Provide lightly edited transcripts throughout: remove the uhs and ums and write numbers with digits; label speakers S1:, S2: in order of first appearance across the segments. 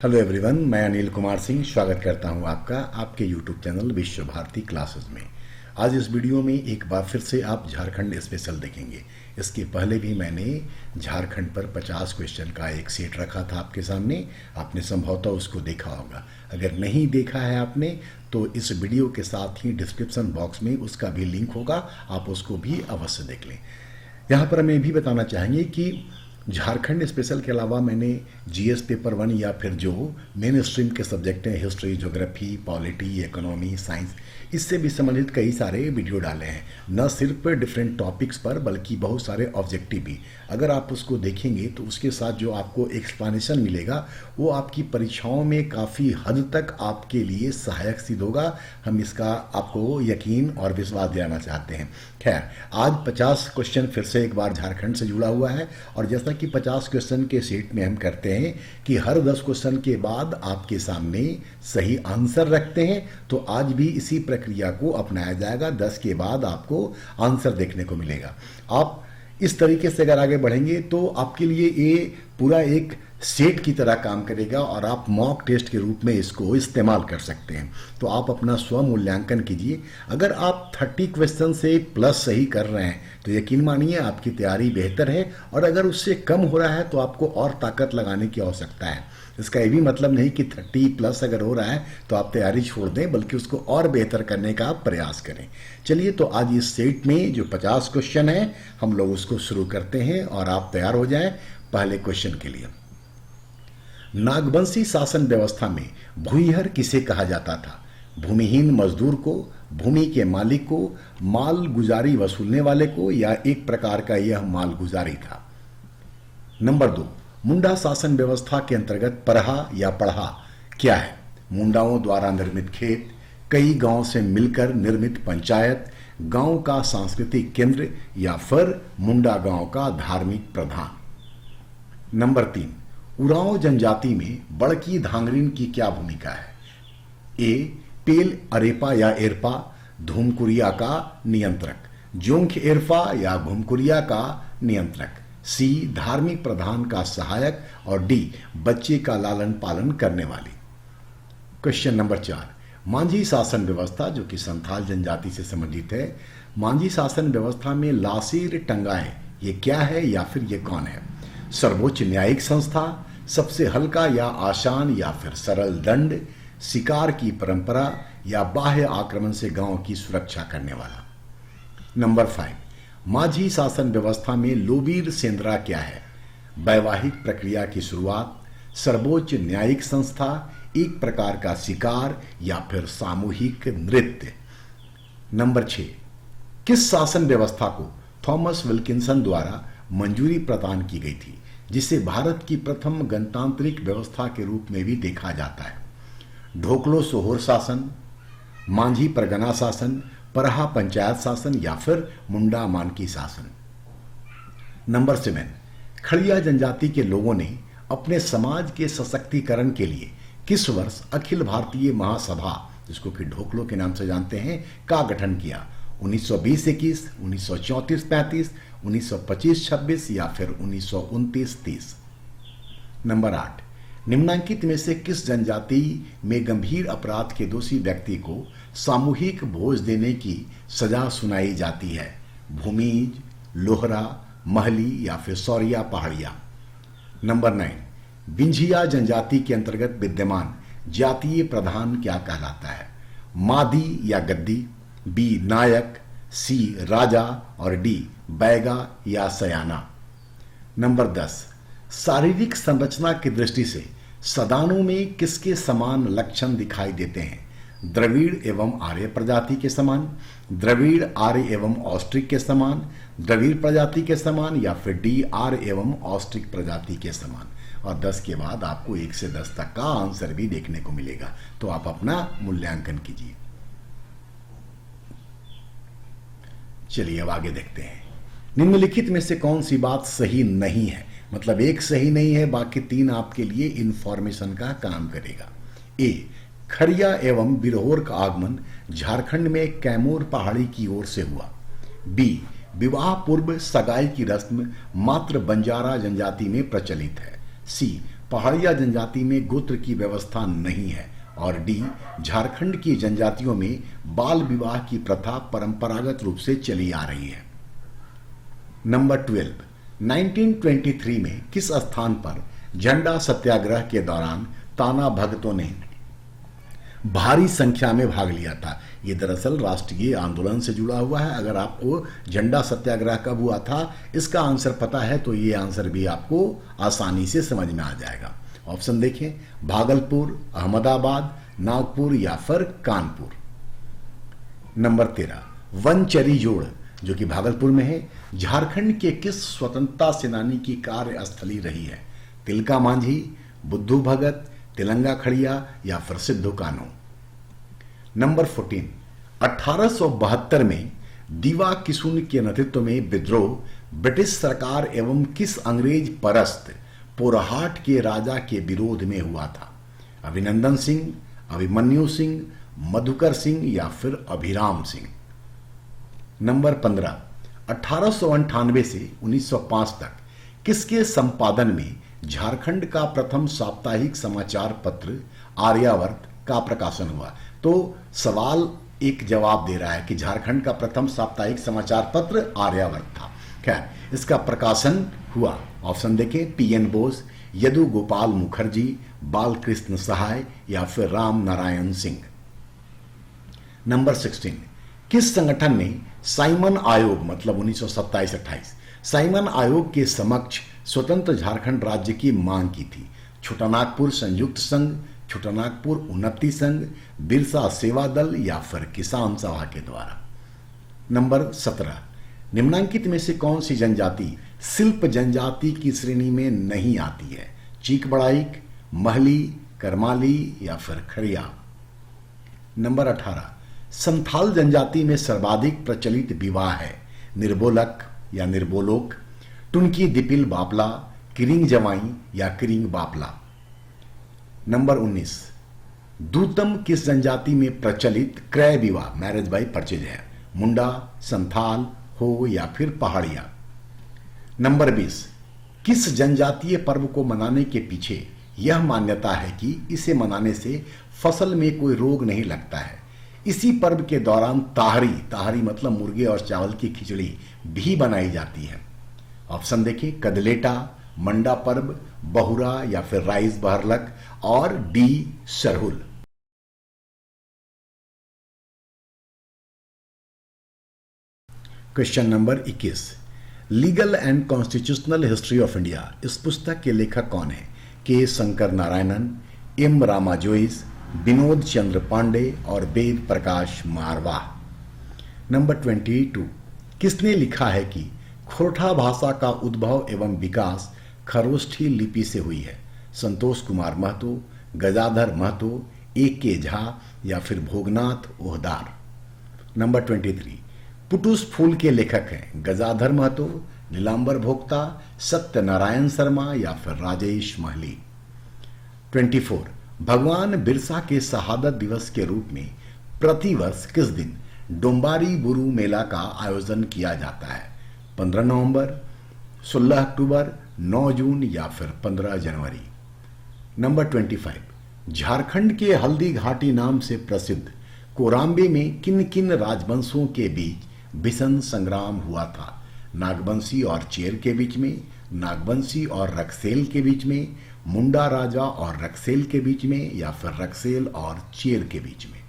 S1: Hello everyone, मैं अनिल कुमार सिंह स्वागत करता हूं आपका आपके यूट्यूब चैनल विश्व भारती क्लासेस में। आज इस वीडियो में एक बार फिर से आप झारखंड स्पेशल देखेंगे। इसके पहले भी मैंने झारखंड पर 50 क्वेश्चन का एक सेट रखा था आपके सामने। आपने संभवतः उसको देखा होगा। अगर नहीं देखा है आपने तो इस वीडियो के साथ ही डिस्क्रिप्शन बॉक्स में उसका भी लिंक होगा, आप उसको भी अवश्य देख लें। यहाँ पर हमें भी बताना चाहेंगे कि झारखंड स्पेशल के अलावा मैंने जीएस पेपर 1 या फिर जो मेन स्ट्रीम के सब्जेक्ट हैं, history, geography, polity, economy, science, इससे भी संबंधित कई सारे वीडियो डाले हैं। न सिर्फ डिफरेंट टॉपिक्स पर बल्कि बहुत सारे ऑब्जेक्टिव भी। अगर आप उसको देखेंगे तो उसके साथ जो आपको एक्सप्लेनेशन मिलेगा वो आपकी परीक्षाओं में काफ़ी हद तक आपके लिए सहायक सिद्ध होगा। हम इसका आपको यकीन और विश्वास दिलाना चाहते हैं। खैर, आज 50 क्वेश्चन फिर से एक बार झारखंड से जुड़ा हुआ है और जैसा कि 50 क्वेश्चन के सेट में हम करते हैं कि हर 10 क्वेश्चन के बाद आपके सामने सही आंसर रखते हैं, तो आज भी इसी प्रक्रिया को अपनाया जाएगा। 10 के बाद आपको आंसर देखने को मिलेगा। आप इस तरीके से अगर आगे बढ़ेंगे तो आपके लिए ये पूरा एक सेट की तरह काम करेगा और आप मॉक टेस्ट के रूप में इसको इस्तेमाल कर सकते हैं। तो आप अपना स्व मूल्यांकन कीजिए। अगर आप 30 क्वेश्चन से प्लस सही कर रहे हैं तो यकीन मानिए आपकी तैयारी बेहतर है, और अगर उससे कम हो रहा है तो आपको और ताकत लगाने की आवश्यकता है। इसका ये भी मतलब नहीं कि 30 प्लस अगर हो रहा है तो आप तैयारी छोड़ दें, बल्कि उसको और बेहतर करने का प्रयास करें। चलिए, तो आज इस सेट में जो 50 क्वेश्चन है हम लोग उसको शुरू करते हैं और आप तैयार हो जाएं पहले क्वेश्चन के लिए। नागवंशी शासन व्यवस्था में भूमिहर किसे कहा जाता था? भूमिहीन मजदूर को, भूमि के मालिक को, माल गुजारी वसूलने वाले को, या एक प्रकार का यह माल गुजारी था? नंबर 2, मुंडा शासन व्यवस्था के अंतर्गत परहा या पढ़ा क्या है? मुंडाओं द्वारा निर्मित खेत, कई गांव से मिलकर निर्मित पंचायत, गांव का सांस्कृतिक केंद्र, या फिर मुंडा गांव का धार्मिक प्रधान? नंबर 3, उरांव जनजाति में बड़की धांगरिन की क्या भूमिका है? ए, पेल अरेपा या एरपा, धूमकुरिया का नियंत्रक, जोंख एरफा या घुमकुरिया का नियंत्रक, सी, धार्मिक प्रधान का सहायक, और डी, बच्चे का लालन पालन करने वाली। क्वेश्चन नंबर 4, मांझी शासन व्यवस्था जो कि संथाल जनजाति से संबंधित है, मांझी शासन व्यवस्था में लासीर टंगाए ये क्या है या फिर ये कौन है? सर्वोच्च न्यायिक संस्था, सबसे हल्का या आसान या फिर सरल दंड, शिकार की परंपरा, या बाह्य आक्रमण से गांव की सुरक्षा करने वाला? नंबर 5, माझी शासन व्यवस्था में लोबीर सेंद्रा क्या है? वैवाहिक प्रक्रिया की शुरुआत, सर्वोच्च न्यायिक संस्था, एक प्रकार का शिकार, या फिर सामूहिक नृत्य? नंबर 6, किस शासन व्यवस्था को थॉमस विल्किंसन द्वारा मंजूरी प्रदान की गई थी, जिसे भारत की प्रथम गणतांत्रिक व्यवस्था के रूप में भी देखा जाता है? ढोकलो सोहोर शासन, मांझी परगना शासन, परहा पंचायत शासन, या फिर मुंडा मानकी शासन? नंबर 7, खड़िया जनजाति के लोगों ने अपने समाज के सशक्तिकरण के लिए किस वर्ष अखिल भारतीय महासभा, जिसको कि ढोकलो के नाम से जानते हैं, का गठन किया? 1920-21, 1934-35, 1925-26, या फिर 1929-30? नंबर 8, निम्नलिखित में से किस जनजाति में गंभीर अपराध के दोषी व्यक्ति को सामूहिक भोज देने की सजा सुनाई जाती है? भूमिज, लोहरा, महली, या फिर सौरिया पहाड़िया? नंबर 9, बिंझिया जनजाति के अंतर्गत विद्यमान जातीय प्रधान क्या कहलाता है? मादी या गद्दी, बी, नायक, सी, राजा, और डी, बैगा या सयाना? नंबर 10, शारीरिक संरचना की दृष्टि से सदानों में किसके समान लक्षण दिखाई देते हैं? द्रविड़ एवं आर्य प्रजाति के समान, द्रविड़ आर्य एवं ऑस्ट्रिक के समान, द्रविड़ प्रजाति के समान, या फिर डी, आर्य एवं ऑस्ट्रिक प्रजाति के समान? और 10 के बाद आपको 1 से 10 तक का आंसर भी देखने को मिलेगा। तो आप अपना मूल्यांकन कीजिए। चलिए अब आगे देखते हैं। निम्नलिखित में से कौन सी बात सही नहीं है? मतलब एक सही नहीं है, बाकी 3 आपके लिए इंफॉर्मेशन का काम करेगा। ए, खरिया एवं बिरहोर का आगमन झारखंड में कैमूर पहाड़ी की ओर से हुआ। बी, विवाह पूर्व सगाई की रस्म मात्र बंजारा जनजाति में प्रचलित है। सी, पहाड़िया जनजाति में गोत्र की व्यवस्था नहीं है। और डी, झारखंड की जनजातियों में बाल विवाह की प्रथा परंपरागत रूप से चली आ रही है। नंबर 12, 1923 में किस स्थान पर झंडा सत्याग्रह के दौरान ताना भगतों ने भारी संख्या में भाग लिया था? ये दरअसल राष्ट्रीय आंदोलन से जुड़ा हुआ है। अगर आपको झंडा सत्याग्रह कब हुआ था इसका आंसर पता है तो ये आंसर भी आपको आसानी से समझ में आ जाएगा। ऑप्शन देखें, भागलपुर, अहमदाबाद, नागपुर या फिर कानपुर। नंबर 13, वनचरी जोड़ जो कि भागलपुर में है, झारखंड के किस स्वतंत्रता सेनानी की कार्यस्थली रही है? तिलका मांझी, बुद्धू भगत, तिलंगा खड़िया या फिर सिद्धू कान्हू। नंबर 14, 1872 में दीवा किशुन के नेतृत्व में विद्रोह ब्रिटिश सरकार एवं किस अंग्रेज परस्त पोरहाट के राजा के विरोध में हुआ था? अभिनंदन सिंह, अभिमन्यु सिंह, मधुकर सिंह या फिर अभिराम सिंह। नंबर 15, 1898 से 1905 तक किसके संपादन में झारखंड का प्रथम साप्ताहिक समाचार पत्र आर्यावर्त का प्रकाशन हुआ? तो सवाल एक जवाब दे रहा है कि झारखंड का प्रथम साप्ताहिक समाचार पत्र आर्यावर्त था। खैर, इसका प्रकाशन हुआ, ऑप्शन देखें, पीएन बोस, यदु गोपाल मुखर्जी, बालकृष्ण सहाय या फिर राम नारायण सिंह। नंबर 16, किस संगठन ने साइमन आयोग मतलब 1927-28 साइमन आयोग के समक्ष स्वतंत्र झारखंड राज्य की मांग की थी? छोटानागपुर संयुक्त संघ, छोटानागपुर उन्नति संघ, बिरसा सेवा दल या फिर किसान सभा के द्वारा। नंबर 17, निम्नांकित में से कौन सी जनजाति शिल्प जनजाति की श्रेणी में नहीं आती है? चीक बड़ाइक, महली, करमाली या फिर खरिया। नंबर 18, संथाल जनजाति में सर्वाधिक प्रचलित विवाह है? निर्बोलक या निर्बोलोक, टुनकी दिपिल बापला, किरिंग जवाई या किरिंग बापला। नंबर 19, दूतम किस जनजाति में प्रचलित क्रय विवाह मैरिज बाय परचेज है? मुंडा, संथाल, हो या फिर पहाड़िया। नंबर 20, किस जनजातीय पर्व को मनाने के पीछे यह मान्यता है कि इसे मनाने से फसल में कोई रोग नहीं लगता है? इसी पर्व के दौरान ताहरी मतलब मुर्गे और चावल की खिचड़ी भी बनाई जाती है। ऑप्शन देखिए, कदलेटा, मंडा पर्व, बहुरा या फिर राइस बहरलक और D Sarhul. Question number 21, legal and constitutional history of India, इस पुस्तक के लेखक कौन है? के शंकर नारायणन, एम रामा जोइस, विनोद चंद्र पांडे और वेद प्रकाश मारवाह। नंबर 22, किसने लिखा है कि खोरठा भाषा का उद्भव एवं विकास खरोष्ठी लिपि से हुई है? संतोष कुमार महतो, गजाधर महतो, A.K. झा या फिर भोगनाथ ओहदार। नंबर 23, पुटुस फूल के लेखक हैं गजाधर महतो, नीलांबर भोक्ता, सत्यनारायण शर्मा या फिर राजेश महली। 24, भगवान बिरसा के शहादत दिवस के रूप में प्रतिवर्ष किस दिन डोंबारी बुरू मेला का आयोजन किया जाता है? 15 नवंबर, 16 अक्टूबर, 9 जून या फिर 15 जनवरी। नंबर 25, झारखंड के हल्दी घाटी नाम से प्रसिद्ध कोराम्बे में किन किन राजवंशों के बीच भीषण संग्राम हुआ था? नागवंशी और चेर के बीच में, नागवंशी और रक्सेल के बीच में, मुंडा राजा और रक्सेल के बीच में या फिर रक्सेल और चेर के बीच में।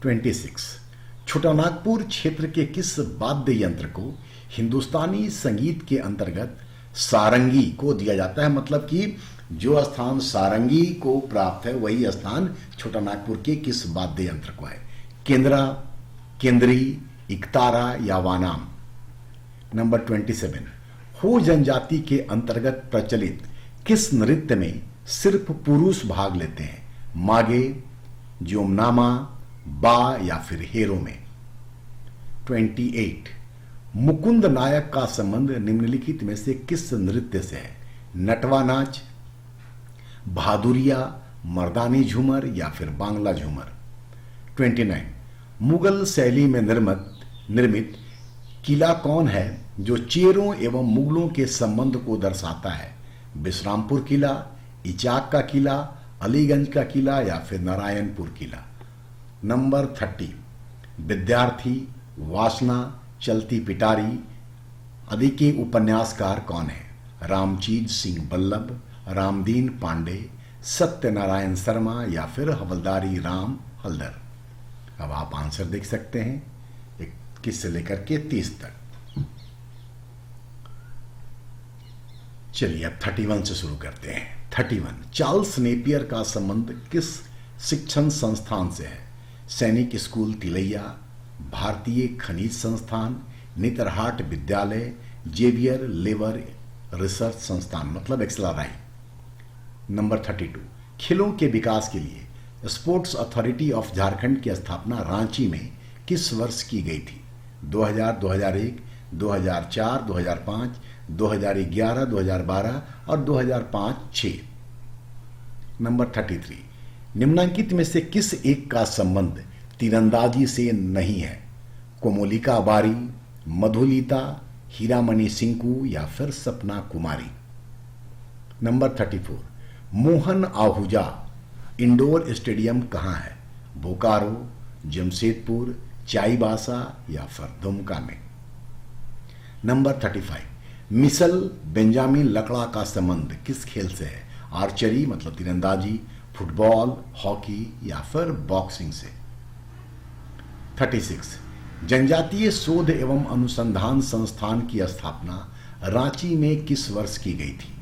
S1: 26, छोटानागपुर क्षेत्र के किस वाद्य यंत्र को हिंदुस्तानी संगीत के अंतर्गत सारंगी को दिया जाता है? मतलब कि जो स्थान सारंगी को प्राप्त है वही स्थान छोटानागपुर के किस वाद्य यंत्र को है? केंद्रा, केंद्री, इकतारा या वानाम। नंबर 27, हो जनजाति के अंतर्गत प्रचलित किस नृत्य में सिर्फ पुरुष भाग लेते हैं? मागे, जोमनामा, बा या फिर हेरो में। 28, मुकुंद नायक का संबंध निम्नलिखित में से किस नृत्य से है? नटवा नाच, भादुरिया, मर्दानी झूमर या फिर बांग्ला झूमर। 29, मुगल शैली में निर्मित किला कौन है जो चेरों एवं मुगलों के संबंध को दर्शाता है? विश्रामपुर किला, इचाक का किला, अलीगंज का किला या फिर नारायणपुर किला। नंबर 30, विद्यार्थी, वासना, चलती पिटारी आदि के उपन्यासकार कौन है? रामचीज सिंह बल्लभ, रामदीन पांडे, सत्यनारायण शर्मा या फिर हवलदारी राम हल्दर। अब आप आंसर देख सकते हैं 21 से लेकर के 30 तक। चलिए अब 31 से शुरू करते हैं। 31, चार्ल्स नेपियर का संबंध किस शिक्षण संस्थान से है? सैनिक स्कूल तिलैया, भारतीय खनिज संस्थान, नेतरहाट विद्यालय, जेवियर लेबर रिसर्च संस्थान मतलब एक्सएलआरआई। नंबर 32, खेलों के विकास के लिए स्पोर्ट्स अथॉरिटी ऑफ झारखंड की स्थापना रांची में किस वर्ष की गई थी? 2000, 2001, 2004, 2005, 2011, 2012 और 2005-06। नंबर 33, निम्नलिखित में से किस एक का संबंध तीरंदाजी से नहीं है? कोमोलिका बारी, मधुलिता, हीरामणि सिंकू या फिर Sapna Kumari. Number 34, Mohan Ahuja indoor stadium कहाँ है? बोकारो, जमशेदपुर, चाईबासा या फिर दुमका में। नंबर 35, मिशेल बेंजामिन लकड़ा का संबंध किस खेल से है? आर्चरी मतलब तीरंदाजी, फुटबॉल, हॉकी या फिर बॉक्सिंग से। 36, जनजातीय शोध एवं अनुसंधान संस्थान की स्थापना रांची में किस वर्ष की गई थी?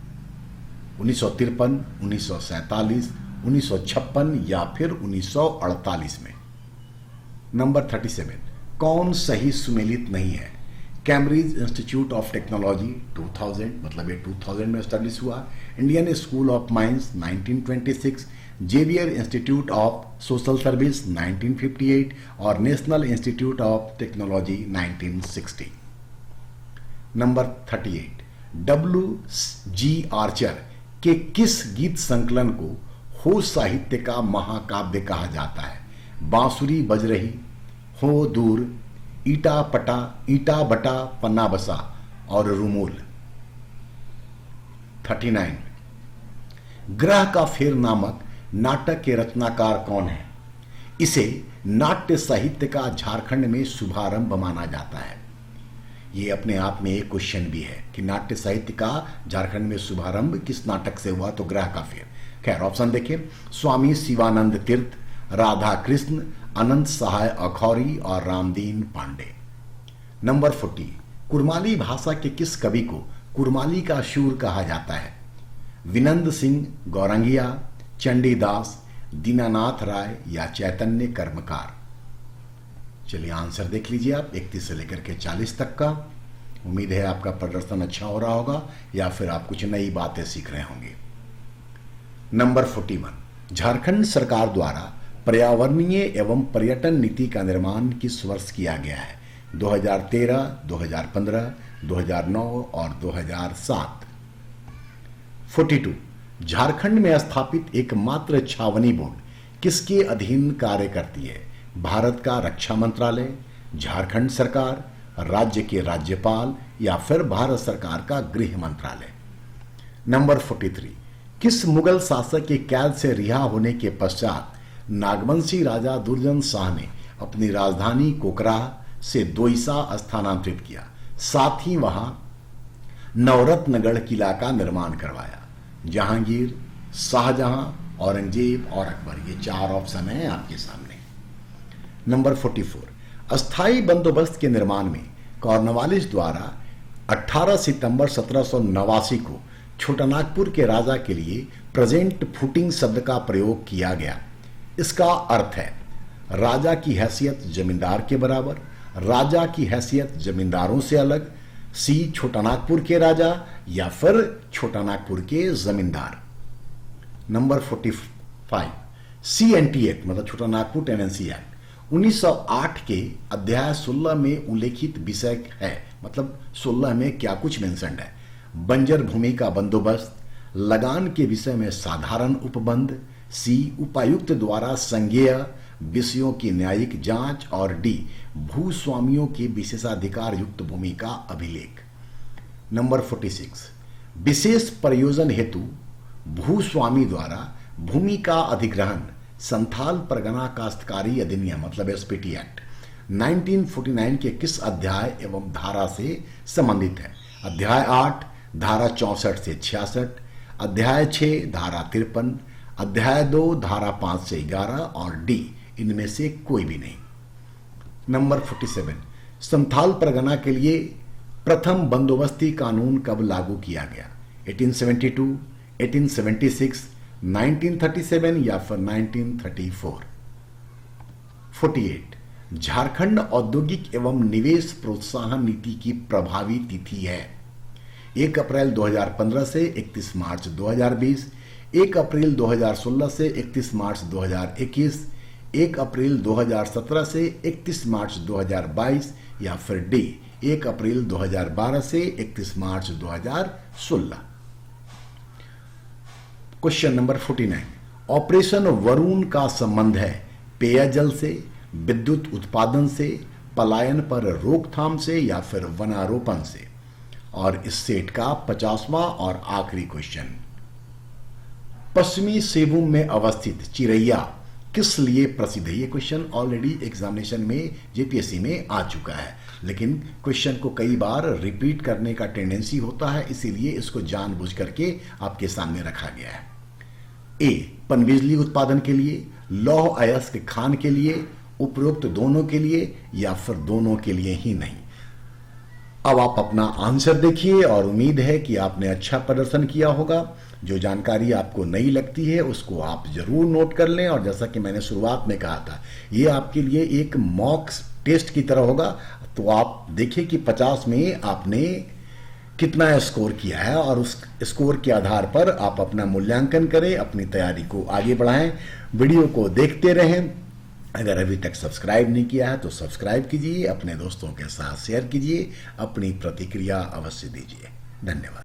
S1: 1953, 1947, 1956 या फिर 1948 में। नंबर 37, कौन सही सुमेलित नहीं है? कैम्ब्रिज इंस्टीट्यूट ऑफ टेक्नोलॉजी 2000 मतलब ये 2000 में स्टैब्लिश हुआ, Indian school of mines 1926, Xavier institute of social service 1958 और national institute of technology 1960। Number 38, W.G. Archer के किस गीत संकलन को हो साहित्य का महाकाव्य कहा जाता है? बांसुरी बज रही, हो दूर, ईटा बटा पन्ना बसा और रुमूल। 39, ग्रह का फेर नामक नाटक के रचनाकार कौन है? इसे नाट्य साहित्य का झारखंड में शुभारंभ माना जाता है। ये अपने आप में एक क्वेश्चन भी है कि नाट्य साहित्य का झारखंड में शुभारंभ किस नाटक से हुआ? तो ग्रह का फेर। खैर ऑप्शन देखिए, स्वामी शिवानंद तीर्थ, राधा कृष्ण, अनंत सहाय अखौरी और रामदीन पांडे। नंबर 40, कुरमाली भाषा के किस कवि को कुरमाली का शूर कहा जाता है? विनंद सिंह गौरंगिया, चंडीदास, दीनानाथ राय या चैतन्य कर्मकार। चलिए आंसर देख लीजिए आप 31 से लेकर के 40 तक का। उम्मीद है आपका प्रदर्शन अच्छा हो रहा होगा या फिर आप कुछ नई बातें सीख रहे होंगे। नंबर 41, झारखंड सरकार द्वारा पर्यावरणीय एवं पर्यटन नीति का निर्माण किस वर्ष किया गया है? 2013, 2015, 2009 और 2007। 42, झारखंड में स्थापित एकमात्र छावनी बोर्ड किसके अधीन कार्य करती है? भारत का रक्षा मंत्रालय, झारखंड सरकार, राज्य के राज्यपाल या फिर भारत सरकार का गृह मंत्रालय। नंबर 43, किस मुगल शासक के कैद से रिहा होने के पश्चात नागवंशी राजा दुर्जन शाह ने अपनी राजधानी कोकराह से दोईसा स्थानांतरित किया, साथ ही वहां नवरत्नगढ़ किला का निर्माण करवाया? जहांगीर, शाहजहां, औरंगजेब और अकबर। ये 4 ऑप्शन हैं आपके सामने। नंबर 44, अस्थाई बंदोबस्त के निर्माण में कॉर्नवालिस द्वारा 18 सितंबर 1789 को छोटानागपुर के राजा के लिए प्रेजेंट फुटिंग शब्द का प्रयोग किया गया। इसका अर्थ है राजा की हैसियत जमींदार के बराबर, राजा की हैसियत जमींदारों से अलग, सी छोटानागपुर के राजा या फिर छोटानागपुर के जमींदार। नंबर 45, CNT एक्ट मतलब छोटानागपुर टेनेंसी एक्ट 1908 के अध्याय 16 में उल्लेखित विषय है, मतलब 16 में क्या कुछ मेंशन्ड है? बंजर भूमि का बंदोबस्त, लगान के विषय में साधारण उपबंध, सी उपायुक्त द्वारा संज्ञेय विषयों की न्यायिक जांच और डी भूस्वामियों के विशेषाधिकार युक्त भूमि का अभिलेख। नंबर 46, विशेष प्रयोजन हेतु भूस्वामी द्वारा भूमि का अधिग्रहण संथाल परगना काश्तकारी अधिनियम मतलब एसपीटी एक्ट 1949 के किस अध्याय एवं धारा से संबंधित है? अध्याय 8 धारा 64 से 66, अध्याय 6 धारा 53, अध्याय 2 धारा 5 से 11 और डी इनमें से कोई भी नहीं। नंबर 47, संथाल परगना के लिए प्रथम बंदोबस्ती कानून कब लागू किया गया? 1872, 1876, 1937 या फिर 1934? 48, झारखंड औद्योगिक एवं निवेश प्रोत्साहन नीति की प्रभावी तिथि है? 1 अप्रैल 2015 से 31 मार्च 2020, 1 अप्रैल 2016 से 31 मार्च 2021, 1 अप्रैल 2017 से 31 मार्च 2022 या फिर डी 1 अप्रैल 2012 से 31 मार्च 2016? क्वेश्चन नंबर 49, ऑपरेशन वरुण का संबंध है पेयजल से, विद्युत उत्पादन से, पलायन पर रोकथाम से या फिर वनारोपण से? और इस सेट का 50वां और आखिरी क्वेश्चन, पश्चिमी सिंहभूम में अवस्थित चिरैया किस लिए प्रसिद्ध है? ये क्वेश्चन ऑलरेडी एग्जामिनेशन में जेपीएससी में आ चुका है, लेकिन क्वेश्चन को कई बार रिपीट करने का टेंडेंसी होता है, इसीलिए इसको जानबूझ करके आपके सामने रखा गया है। ए, पनबिजली उत्पादन के लिए, लौह अयस्क खान के लिए, उपरोक्त दोनों के लिए या फिर दोनों के लिए ही नहीं? अब आप अपना आंसर देखिए और उम्मीद है कि आपने अच्छा प्रदर्शन किया होगा। जो जानकारी आपको नई लगती है उसको आप जरूर नोट कर लें, और जैसा कि मैंने शुरुआत में कहा था, ये आपके लिए एक मॉक टेस्ट की तरह होगा। तो आप देखिए कि 50 में आपने कितना स्कोर किया है और उस स्कोर के आधार पर आप अपना मूल्यांकन करें, अपनी तैयारी को आगे बढ़ाएं। वीडियो को देखते रहें। अगर अभी तक सब्सक्राइब नहीं किया है तो सब्सक्राइब कीजिए, अपने दोस्तों के साथ शेयर कीजिए, अपनी प्रतिक्रिया अवश्य दीजिए। धन्यवाद।